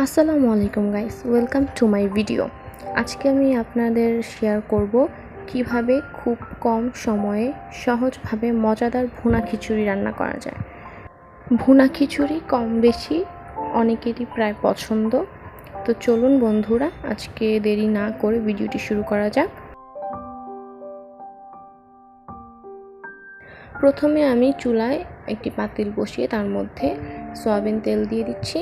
আসসালামু আলাইকুম guys, welcome to my video. আজকে আমি আপনাদের শেয়ার করব কিভাবে খুব কম সময়ে সহজভাবে মজাদার ভুনা খিচুড়ি রান্না করা যায়। ভুনা খিচুড়ি কম বেশি অনেকেরই প্রায় পছন্দ। তো চলুন বন্ধুরা, আজকে দেরি না করে ভিডিওটি শুরু করা যাক। প্রথমে আমি চুলায় একটি পাতিল বসিয়ে তার মধ্যে সয়াবিন তেল দিয়ে দিচ্ছি।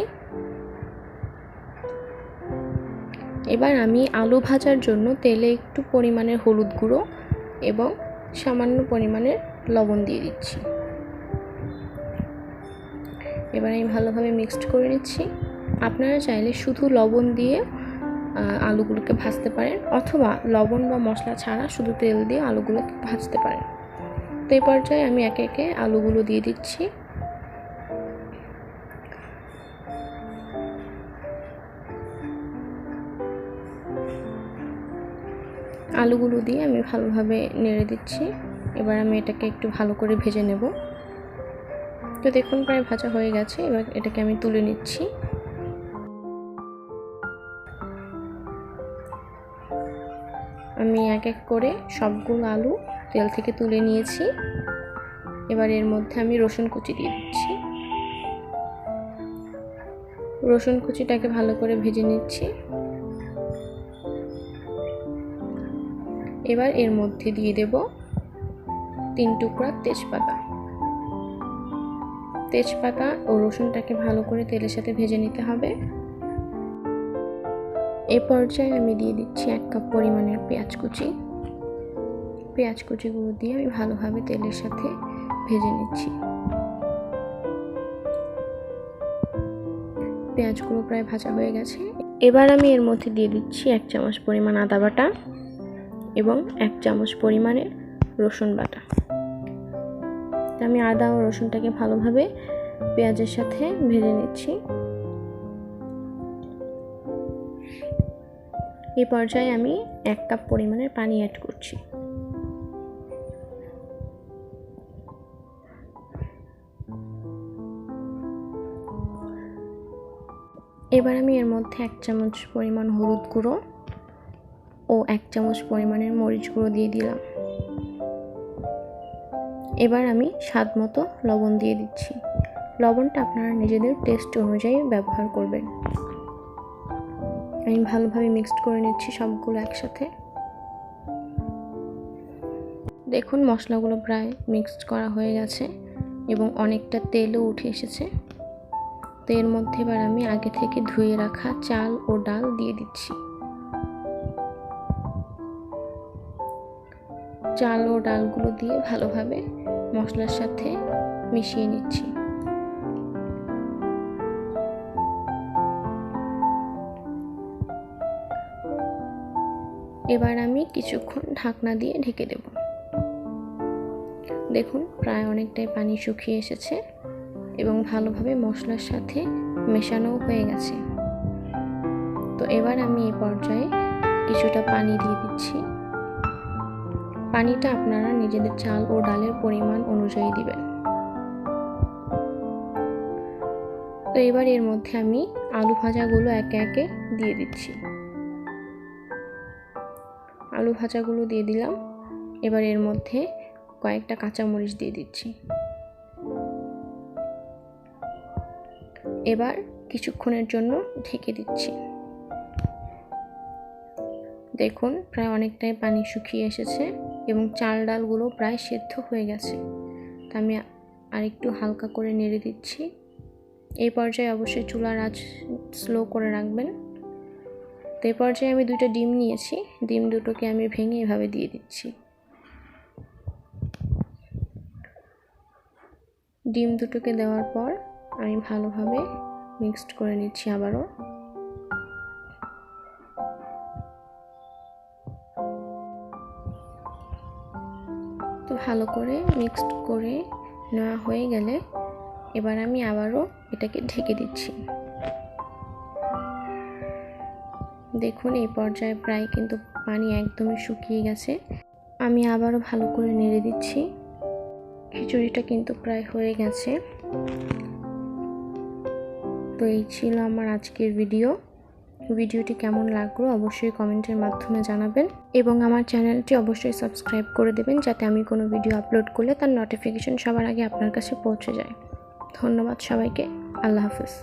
এবার আমি আলু ভাজার জন্য তেলে একটু পরিমাণের হলুদ গুঁড়ো এবং সামান্য পরিমাণের লবণ দিয়ে দিচ্ছি। এবার আমি ভালোভাবে মিক্সড করে নিচ্ছি। আপনারা চাইলে শুধু লবণ দিয়ে আলুগুলোকে ভাজতে পারেন, অথবা লবণ বা মশলা ছাড়া শুধু তেল দিয়ে আলুগুলোকে ভাজতে পারেন। তো এই পর্যায়ে আমি একে একে আলুগুলো দিয়ে দিচ্ছি। আলুগুলো দিয়ে আমি ভালোভাবে নেড়ে দিচ্ছি। এবার আমি এটাকে একটু ভালো করে ভেজে নেব। তো দেখুন প্রায় ভাজা হয়ে গেছে। এবার এটাকে আমি তুলে নিচ্ছি। আমি এক এক করে সবগুলো আলু তেল থেকে তুলে নিয়েছি। এবার এর মধ্যে আমি রসুন কুচি দিয়ে দিচ্ছি। রসুন কুচিটাকে ভালো করে ভেজে নিচ্ছি। এবার এর মধ্যে দিয়ে দেব 3 টুকরা তেজপাতা ও রসুনটাকে ভালো করে তেলের সাথে ভেজে নিতে হবে। এই পর্যায়ে আমি দিয়ে দিচ্ছি 1 কাপ পরিমাণের পেঁয়াজ কুচিগুলো দিয়ে আমি ভালোভাবে তেলের সাথে ভেজে নিচ্ছি। পেঁয়াজগুলো প্রায় ভাজা হয়ে গেছে। এবার আমি এর মধ্যে দিয়ে দিচ্ছি 1 চামচ পরিমাণ আদা বাটা এবং 1 চামচ পরিমাণের রসুন বাটা। আমি আদা ও রসুনটাকে ভালোভাবে পেঁয়াজের সাথে ভেজে নিচ্ছি। এই পর্যায়ে আমি 1 কাপ পরিমাণের পানি অ্যাড করছি। এবার আমি এর মধ্যে 1 চামচ পরিমাণ হলুদ গুঁড়ো ও 1 চামচ পরিমাণের মরিচ গুঁড়ো দিয়ে দিলাম। এবার আমি স্বাদ মতো লবণ দিয়ে দিচ্ছি। লবণটা আপনারা নিজেদের টেস্ট অনুযায়ী ব্যবহার করবেন। আমি ভালোভাবে মিক্সড করে নিচ্ছি সবগুলো একসাথে। দেখুন মশলাগুলো প্রায় মিক্সড করা হয়ে গেছে এবং অনেকটা তেলও উঠে এসেছে। তো এর মধ্যে এবার আমি আগে থেকে ধুয়ে রাখা চাল ও ডাল দিয়ে দিচ্ছি। চাল ও ডালগুলো দিয়ে ভালোভাবে মশলার সাথে মিশিয়ে নিচ্ছি। এবার আমি কিছুক্ষণ ঢাকনা দিয়ে ঢেকে দেব। দেখুন প্রায় অনেকটাই পানি শুকিয়ে এসেছে এবং ভালোভাবে মশলার সাথে মেশানো হয়ে গেছে। তো এবার আমি এই পর্যায়ে কিছুটা পানি দিয়ে দিচ্ছি। পানিটা আপনারা নিজেদের চাল ও ডালের পরিমাণ অনুযায়ী দিবেন। তো এবার এর মধ্যে আমি আলু ভাজাগুলো একে একে দিয়ে দিচ্ছি। আলু ভাজাগুলো দিয়ে দিলাম। এবার এর মধ্যে কয়েকটা কাঁচামরিচ দিয়ে দিচ্ছি। এবার কিছুক্ষণের জন্য ঢেকে দিচ্ছি। দেখুন প্রায় অনেকটাই পানি শুকিয়ে এসেছে এবং চাল ডালগুলো প্রায় সেদ্ধ হয়ে গেছে। তা আমি আরেকটু হালকা করে নেড়ে দিচ্ছি। এই পর্যায়ে অবশ্যই চুলার আঁচ স্লো করে রাখবেন। তো এই পর্যায়ে আমি 2টা ডিম নিয়েছি। ডিম দুটোকে আমি ভেঙে এভাবে দিয়ে দিচ্ছি। ডিম দুটোকে দেওয়ার পর আমি ভালোভাবে মিক্সড করে নিচ্ছি আবারও। তো ভালো করে মিক্সড করে নেওয়া হয়ে গেলে এবার আমি আবারও এটাকে ঢেকে দিচ্ছি। দেখুন এই পর্যায়ে প্রায় কিন্তু পানি একদমই শুকিয়ে গেছে। আমি আবারও ভালো করে নেড়ে দিচ্ছি। খিচুড়িটা কিন্তু প্রায় হয়ে গেছে। তো এই ছিল আমার আজকের ভিডিওটি কেমন লাগলো অবশ্যই কমেন্টের মাধ্যমে জানাবেন এবং আমার চ্যানেলটি অবশ্যই সাবস্ক্রাইব করে দেবেন যাতে আমি কোনো ভিডিও আপলোড করলে তার নোটিফিকেশন সবার আগে আপনার কাছে পৌঁছে যায়। ধন্যবাদ সবাইকে। আল্লাহ হাফেজ।